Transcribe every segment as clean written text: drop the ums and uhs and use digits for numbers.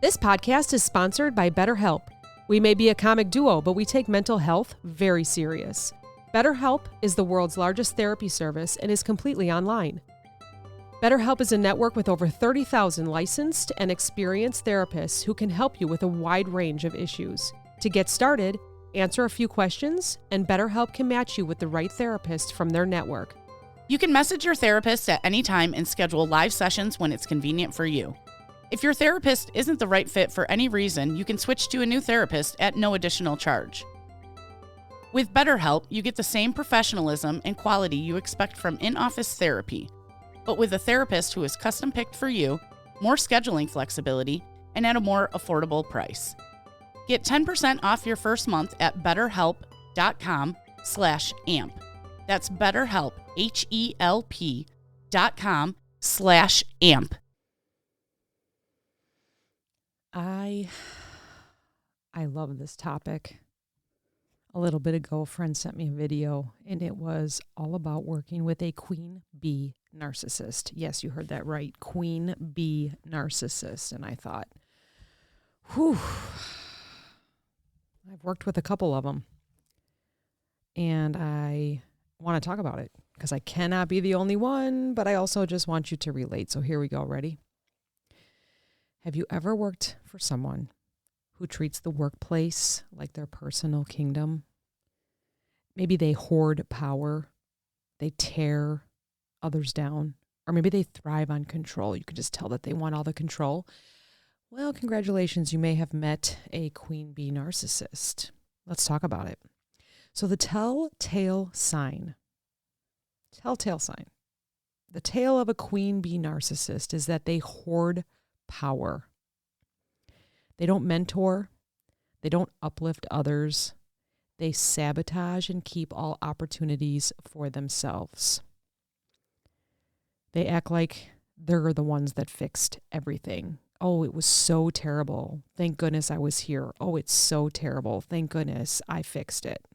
This podcast is sponsored by BetterHelp. We may be a comic duo, but we take mental health very serious. BetterHelp is the world's largest therapy service and is completely online. BetterHelp is a network with over 30,000 licensed and experienced therapists who can help you with a wide range of issues. To get started, answer a few questions, and BetterHelp can match you with the right therapist from their network. You can message your therapist at any time and schedule live sessions when it's convenient for you. If your therapist isn't the right fit for any reason, you can switch to a new therapist at no additional charge. With BetterHelp, you get the same professionalism and quality you expect from in-office therapy, but with a therapist who is custom-picked for you, more scheduling flexibility, and at a more affordable price. Get 10% off your first month at betterhelp.com/amp. That's BetterHelp, HELP.com/amp. I love this topic. A little bit ago, a friend sent me a video, and it was all about working with a Queen Bee Narcissist. Yes, you heard that right. Queen Bee Narcissist. And I thought, whew, I've worked with a couple of them. And I want to talk about it because I cannot be the only one, but I also just want you to relate. So here we go. Ready? Have you ever worked for someone who treats the workplace like their personal kingdom? Maybe they hoard power, they tear others down, or maybe they thrive on control. You can just tell that they want all the control. Well, congratulations, you may have met a Queen Bee Narcissist. Let's talk about it. So the telltale sign, the tale of a Queen Bee Narcissist is that they hoard power. They don't mentor. They don't uplift others. They sabotage and keep all opportunities for themselves. They act like they're the ones that fixed everything. Oh, it was so terrible. Thank goodness I was here. Oh, it's so terrible. Thank goodness I fixed it.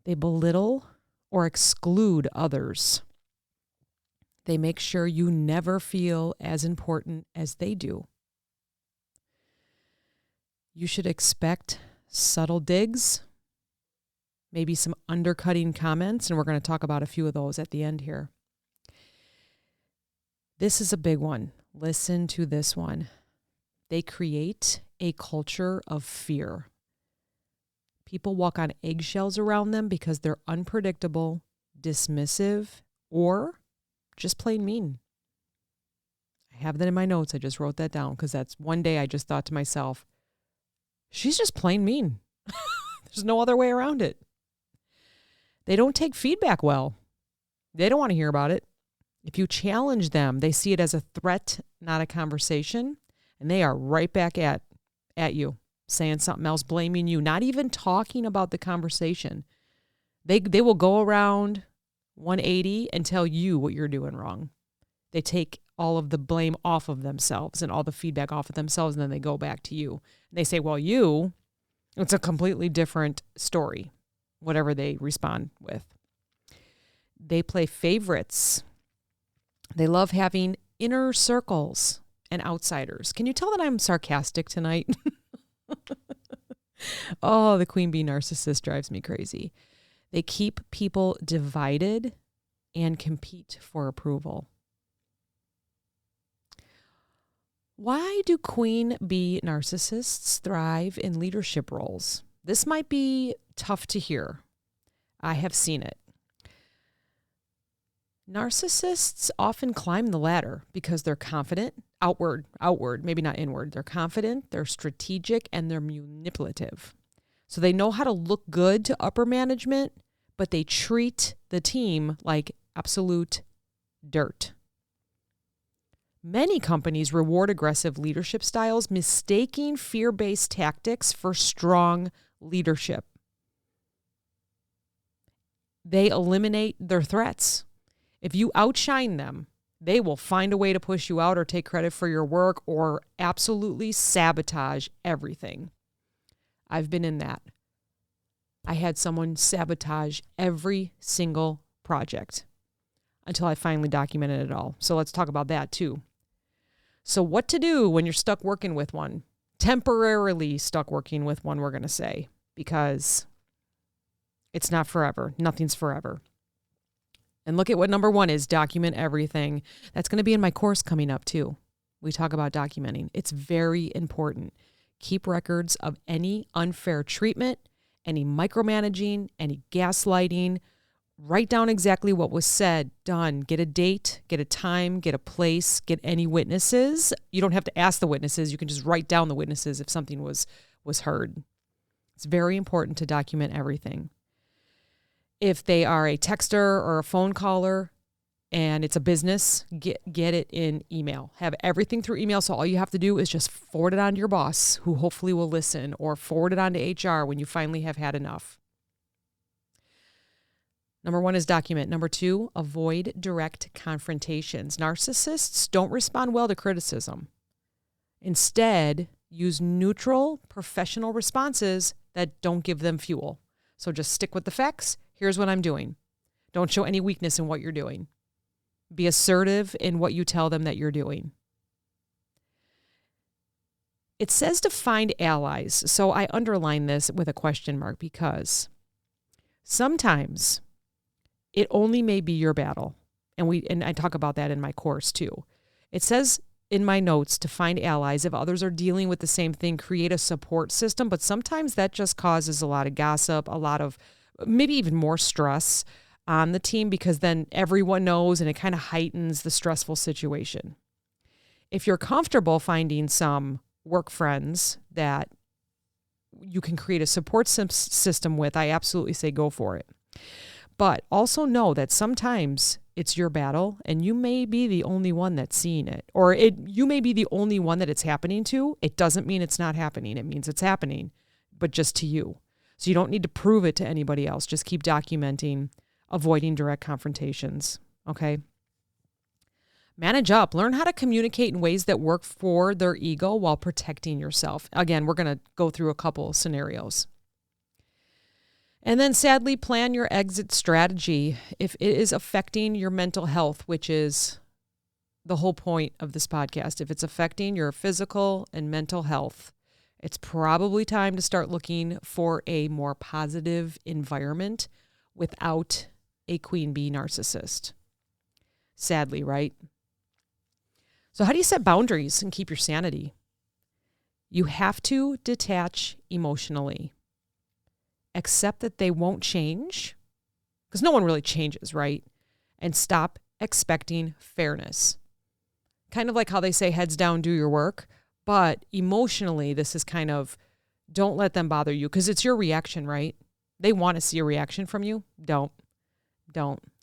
They belittle or exclude others. They make sure you never feel as important as they do. You should expect subtle digs, maybe some undercutting comments, and we're going to talk about a few of those at the end here. This is a big one. Listen to this one. They create a culture of fear. People walk on eggshells around them because they're unpredictable, dismissive, or just plain mean. I have that in my notes. I just wrote that down because that's one day I just thought to myself, she's just plain mean. There's no other way around it. They don't take feedback well. They don't want to hear about it. If you challenge them, they see it as a threat, not a conversation, and they are right back at you, saying something else, blaming you, not even talking about the conversation. They will go around 180 and tell you what you're doing wrong. They take all of the blame off of themselves and all the feedback off of themselves, and then they go back to you. And they say, well, it's a completely different story, whatever they respond with. They play favorites. They love having inner circles and outsiders. Can you tell that I'm sarcastic tonight? Oh, the Queen Bee Narcissist drives me crazy. They keep people divided and compete for approval. Why do Queen Bee Narcissists thrive in leadership roles? This might be tough to hear. I have seen it. Narcissists often climb the ladder because they're confident, outward, maybe not inward. They're confident, they're strategic, and they're manipulative. So they know how to look good to upper management, but they treat the team like absolute dirt. Many companies reward aggressive leadership styles, mistaking fear-based tactics for strong leadership. They eliminate their threats. If you outshine them, they will find a way to push you out or take credit for your work or absolutely sabotage everything. I've been in that. I had someone sabotage every single project until I finally documented it all. So let's talk about that too. So what to do when you're stuck working with one? Temporarily stuck working with one, we're going to say, because it's not forever. Nothing's forever. And look at what number 1 is, document everything. That's going to be in my course coming up too. We talk about documenting. It's very important. Keep records of any unfair treatment, any micromanaging, any gaslighting. Write down exactly what was said, done. Get a date, get a time, get a place, get any witnesses. You don't have to ask the witnesses. You can just write down the witnesses if something was heard. It's very important to document everything. If they are a texter or a phone caller and it's a business, get it in email. Have everything through email. So all you have to do is just forward it on to your boss, who hopefully will listen, or forward it on to HR when you finally have had enough. Number 1 is document. Number 2, avoid direct confrontations. Narcissists don't respond well to criticism. Instead, use neutral, professional responses that don't give them fuel. So just stick with the facts. Here's what I'm doing. Don't show any weakness in what you're doing. Be assertive in what you tell them that you're doing. It says to find allies. So I underline this with a question mark because sometimes it only may be your battle. And I talk about that in my course too. It says in my notes to find allies. If others are dealing with the same thing, create a support system. But sometimes that just causes a lot of gossip, a lot of maybe even more stress on the team, because then everyone knows and it kind of heightens the stressful situation. If you're comfortable finding some work friends that you can create a support system with, I absolutely say go for it. But also know that sometimes it's your battle and you may be the only one that's seeing it, or you may be the only one that it's happening to. It doesn't mean it's not happening. It means it's happening, but just to you. So you don't need to prove it to anybody else. Just keep documenting, avoiding direct confrontations. Okay. Manage up. Learn how to communicate in ways that work for their ego while protecting yourself. Again, we're going to go through a couple of scenarios. And then sadly, plan your exit strategy. If it is affecting your mental health, which is the whole point of this podcast, if it's affecting your physical and mental health, it's probably time to start looking for a more positive environment without a Queen Bee Narcissist. Sadly, right? So how do you set boundaries and keep your sanity? You have to detach emotionally. Accept that they won't change, because no one really changes, right? And stop expecting fairness. Kind of like how they say heads down, do your work. But emotionally, this is kind of, don't let them bother you, because it's your reaction, right? They want to see a reaction from you. Don't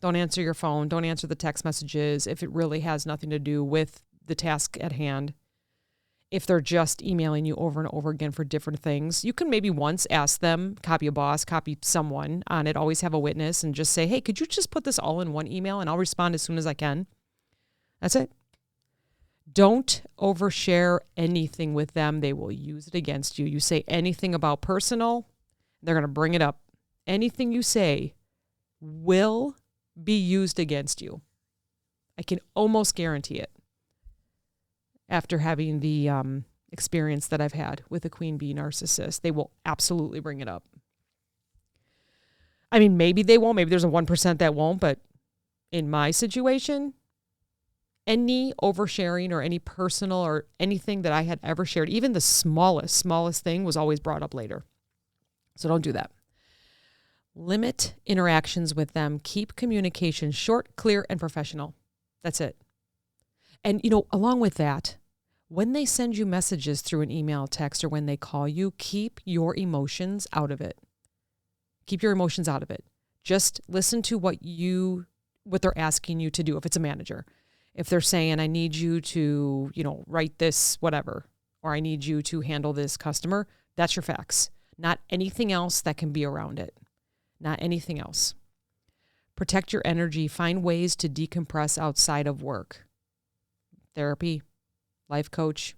answer your phone. Don't answer the text messages if it really has nothing to do with the task at hand. If they're just emailing you over and over again for different things, you can maybe once ask them, copy a boss, copy someone on it, always have a witness, and just say, hey, could you just put this all in one email and I'll respond as soon as I can? That's it. Don't overshare anything with them. They will use it against you. You say anything about personal, they're going to bring it up. Anything you say will be used against you. I can almost guarantee it after having the experience that I've had with a Queen Bee Narcissist. They will absolutely bring it up. I mean, maybe they won't. Maybe there's a 1% that won't. But in my situation, any oversharing or any personal or anything that I had ever shared, even the smallest thing, was always brought up later. So don't do that. Limit interactions with them. Keep communication short, clear, and professional. That's it. And, along with that, when they send you messages through an email, text, or when they call you, keep your emotions out of it. Keep your emotions out of it. Just listen to what they're asking you to do. If it's a manager, if they're saying, I need you to, write this, whatever, or I need you to handle this customer, that's your facts. Not anything else that can be around it. Not anything else. Protect your energy. Find ways to decompress outside of work. Therapy, life coach,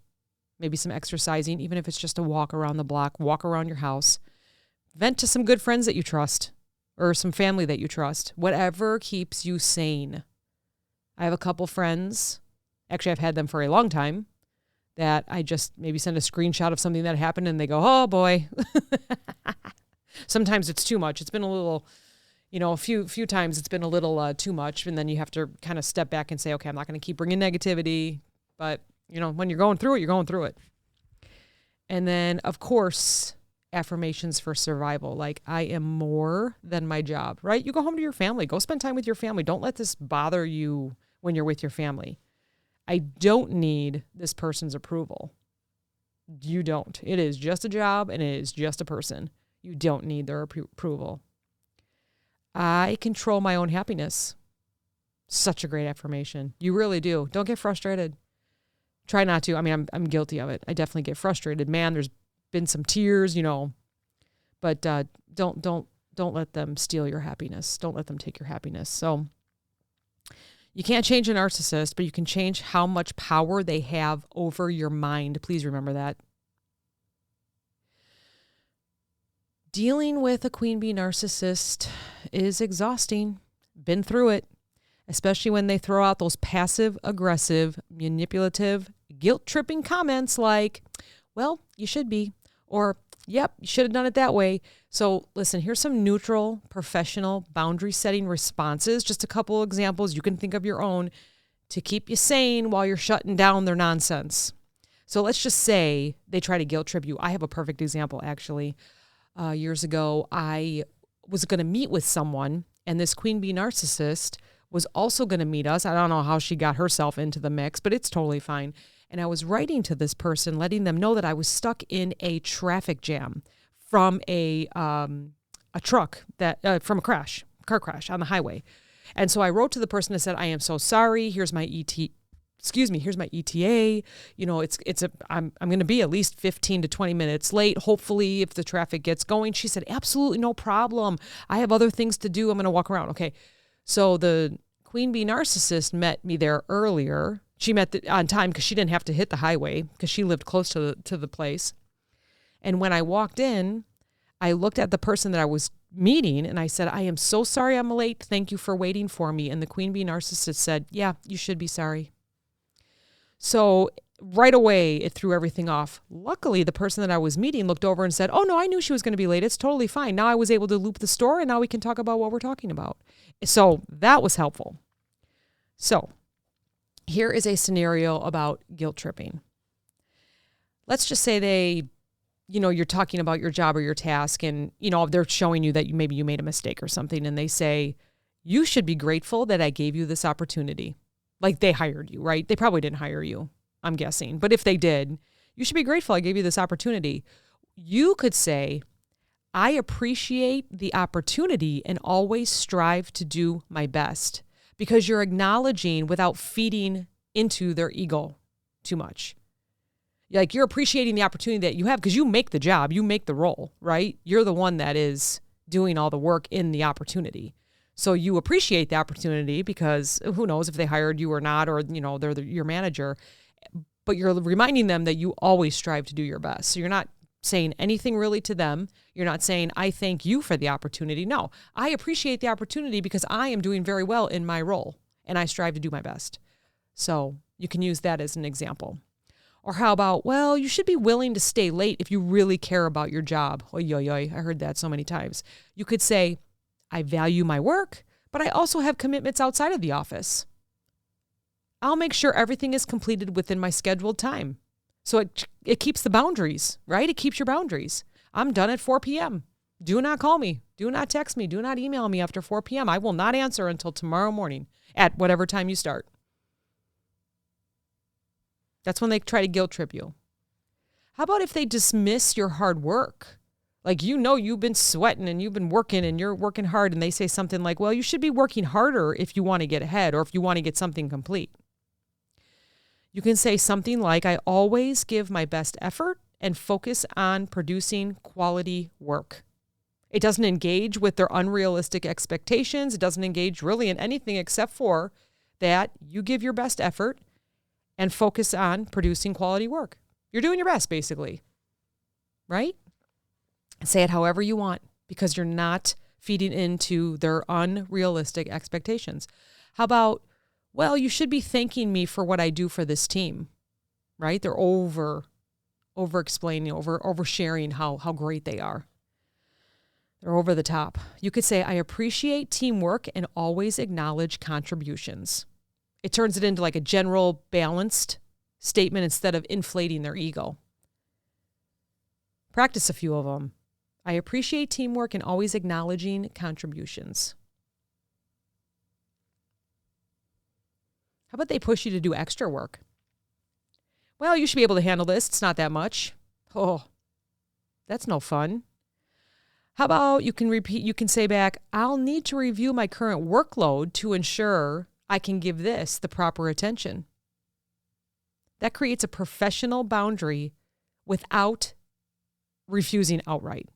maybe some exercising, even if it's just a walk around the block, walk around your house. Vent to some good friends that you trust or some family that you trust. Whatever keeps you sane. I have a couple friends. Actually, I've had them for a long time. that I just maybe send a screenshot of something that happened and they go, oh boy. Sometimes it's too much. It's been a little, a few times it's been a little too much. And then you have to kind of step back and say, okay, I'm not going to keep bringing negativity. But, when you're going through it, you're going through it. And then, of course, affirmations for survival. Like, I am more than my job, right? You go home to your family. Go spend time with your family. Don't let this bother you when you're with your family. I don't need this person's approval. You don't. It is just a job and it is just a person. You don't need their approval. I control my own happiness. Such a great affirmation. You really do. Don't get frustrated. Try not to. I mean, I'm guilty of it. I definitely get frustrated. Man, there's been some tears, but don't let them steal your happiness. Don't let them take your happiness. So you can't change a narcissist, but you can change how much power they have over your mind. Please remember that. Dealing with a Queen Bee Narcissist is exhausting. Been through it, especially when they throw out those passive-aggressive, manipulative, guilt-tripping comments like, well, you should be, or, yep, you should have done it that way. So listen, here's some neutral, professional, boundary-setting responses. Just a couple examples. You can think of your own to keep you sane while you're shutting down their nonsense. So let's just say they try to guilt-trip you. I have a perfect example, actually. Years ago, I was going to meet with someone, and this Queen Bee Narcissist was also going to meet us. I don't know how she got herself into the mix, but it's totally fine. And I was writing to this person, letting them know that I was stuck in a traffic jam from a truck from a car crash on the highway. And so I wrote to the person and said, I am so sorry. Here's my here's my ETA. I'm going to be at least 15 to 20 minutes late. Hopefully, if the traffic gets going. She said, absolutely no problem. I have other things to do. I'm going to walk around. Okay. So the Queen Bee Narcissist met me there earlier. She met on time because she didn't have to hit the highway because she lived close to the place. And when I walked in, I looked at the person that I was meeting and I said, I am so sorry I'm late. Thank you for waiting for me. And the Queen Bee Narcissist said, yeah, you should be sorry. So right away, it threw everything off. Luckily, the person that I was meeting looked over and said, oh, no, I knew she was going to be late. It's totally fine. Now I was able to loop the store, and now we can talk about what we're talking about. So that was helpful. So here is a scenario about guilt tripping. Let's just say you're talking about your job or your task, and, they're showing you that maybe you made a mistake or something, and they say, you should be grateful that I gave you this opportunity. Like they hired you, right? They probably didn't hire you, I'm guessing. But if they did, you should be grateful I gave you this opportunity. You could say, I appreciate the opportunity and always strive to do my best, because you're acknowledging without feeding into their ego too much. Like you're appreciating the opportunity that you have because you make the job, you make the role, right? You're the one that is doing all the work in the opportunity. So you appreciate the opportunity because who knows if they hired you or not, or, they're your manager, but you're reminding them that you always strive to do your best. So you're not saying anything really to them. You're not saying, I thank you for the opportunity. No, I appreciate the opportunity because I am doing very well in my role and I strive to do my best. So you can use that as an example. Or how about, well, you should be willing to stay late if you really care about your job. Oy, oy, oy. I heard that so many times. You could say, I value my work, but I also have commitments outside of the office. I'll make sure everything is completed within my scheduled time. So it keeps the boundaries, right? It keeps your boundaries. I'm done at 4 p.m. Do not call me. Do not text me. Do not email me after 4 p.m. I will not answer until tomorrow morning at whatever time you start. That's when they try to guilt trip you. How about if they dismiss your hard work? Like, you've been sweating and you've been working and you're working hard, and they say something like, well, you should be working harder if you want to get ahead or if you want to get something complete. You can say something like, I always give my best effort and focus on producing quality work. It doesn't engage with their unrealistic expectations. It doesn't engage really in anything except for that you give your best effort and focus on producing quality work. You're doing your best, basically, right? Say it however you want because you're not feeding into their unrealistic expectations. How about, well, you should be thanking me for what I do for this team. right? They're over-explaining, oversharing how great they are. They're over the top. You could say, I appreciate teamwork and always acknowledge contributions. It turns it into like a general balanced statement instead of inflating their ego. Practice a few of them. I appreciate teamwork and always acknowledging contributions. How about they push you to do extra work? Well, you should be able to handle this. It's not that much. Oh, that's no fun. How about you can say back, I'll need to review my current workload to ensure I can give this the proper attention. That creates a professional boundary without refusing outright.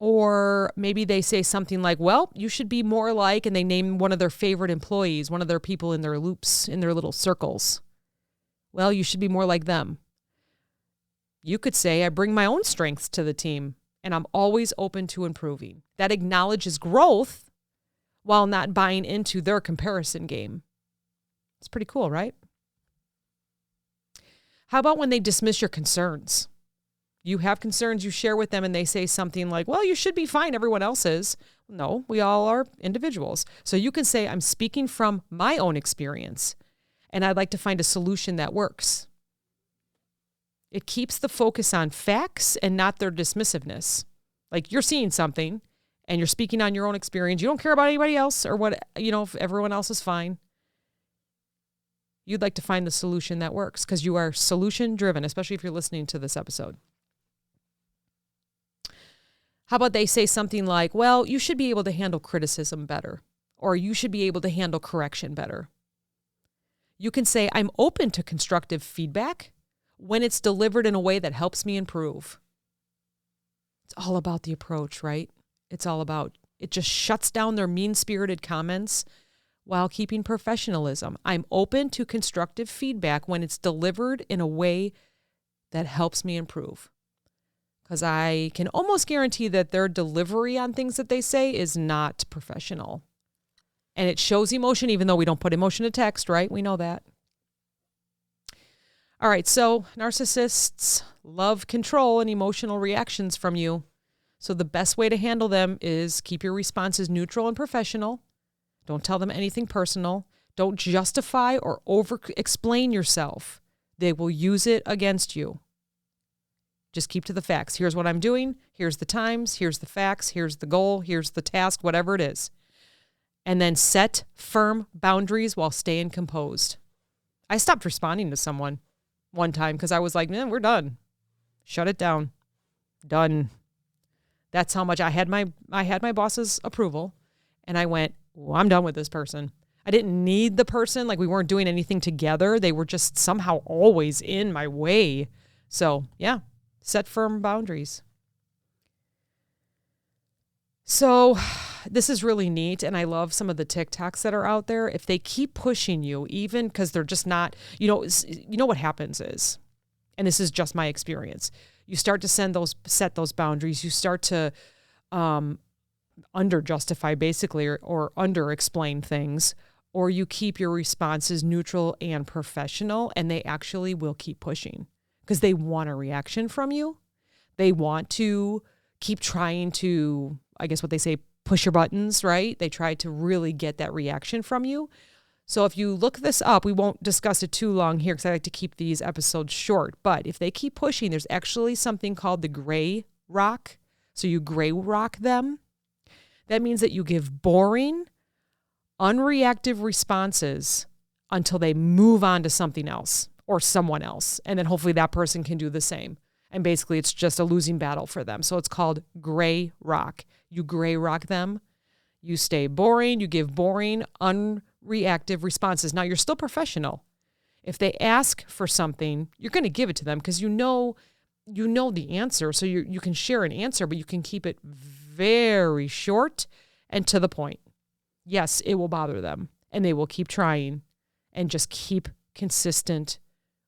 Or maybe they say something like, well, you should be more like, and they name one of their favorite employees, one of their people in their loops, in their little circles. Well, you should be more like them. You could say, I bring my own strengths to the team, and I'm always open to improving. That acknowledges growth while not buying into their comparison game. It's pretty cool, right? How about when they dismiss your concerns? You have concerns you share with them and they say something like, well, you should be fine. Everyone else is. No, we all are individuals. So you can say, I'm speaking from my own experience and I'd like to find a solution that works. It keeps the focus on facts and not their dismissiveness. Like you're seeing something and you're speaking on your own experience. You don't care about anybody else or what, if everyone else is fine. You'd like to find the solution that works because you are solution driven, especially if you're listening to this episode. How about they say something like, well, you should be able to handle criticism better, or you should be able to handle correction better. You can say, I'm open to constructive feedback when it's delivered in a way that helps me improve. It's all about the approach, right? It just shuts down their mean-spirited comments while keeping professionalism. I'm open to constructive feedback when it's delivered in a way that helps me improve. Because I can almost guarantee that their delivery on things that they say is not professional. And it shows emotion, even though we don't put emotion to text, right? We know that. All right, so narcissists love control and emotional reactions from you. So the best way to handle them is keep your responses neutral and professional. Don't tell them anything personal. Don't justify or over-explain yourself. They will use it against you. Just keep to the facts. Here's what I'm doing. Here's the times. Here's the facts. Here's the goal. Here's the task, whatever it is. And then set firm boundaries while staying composed. I stopped responding to someone one time because I was like, man, we're done. Shut it down. Done. That's how much I had my boss's approval. And I went, oh, I'm done with this person. I didn't need the person. Like we weren't doing anything together. They were just somehow always in my way. So yeah. Set firm boundaries. So this is really neat. And I love some of the TikToks that are out there. If they keep pushing you, even because they're just not, you know what happens is, and this is just my experience, you start to set those boundaries. You start to under-justify basically or under-explain things, or you keep your responses neutral and professional, and they actually will keep pushing. Because they want a reaction from you. They want to keep trying to, I guess what they say, push your buttons, right? They try to really get that reaction from you. So if you look this up, we won't discuss it too long here because I like to keep these episodes short. But if they keep pushing, there's actually something called the gray rock. So you gray rock them. That means that you give boring, unreactive responses until they move on to something else. Or someone else. And then hopefully that person can do the same. And basically it's just a losing battle for them. So it's called gray rock. You gray rock them. You stay boring. You give boring, unreactive responses. Now you're still professional. If they ask for something, you're going to give it to them because you know the answer. So you can share an answer, but you can keep it very short and to the point. Yes, it will bother them. And they will keep trying and just keep consistent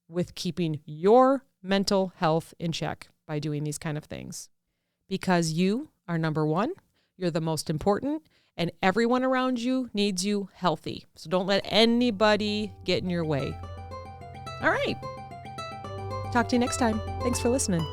with keeping your mental health in check by doing these kind of things. Because you are number one, You're the most important, and everyone around you needs you healthy. So don't let anybody get in your way. All right. Talk to you next time. Thanks for listening.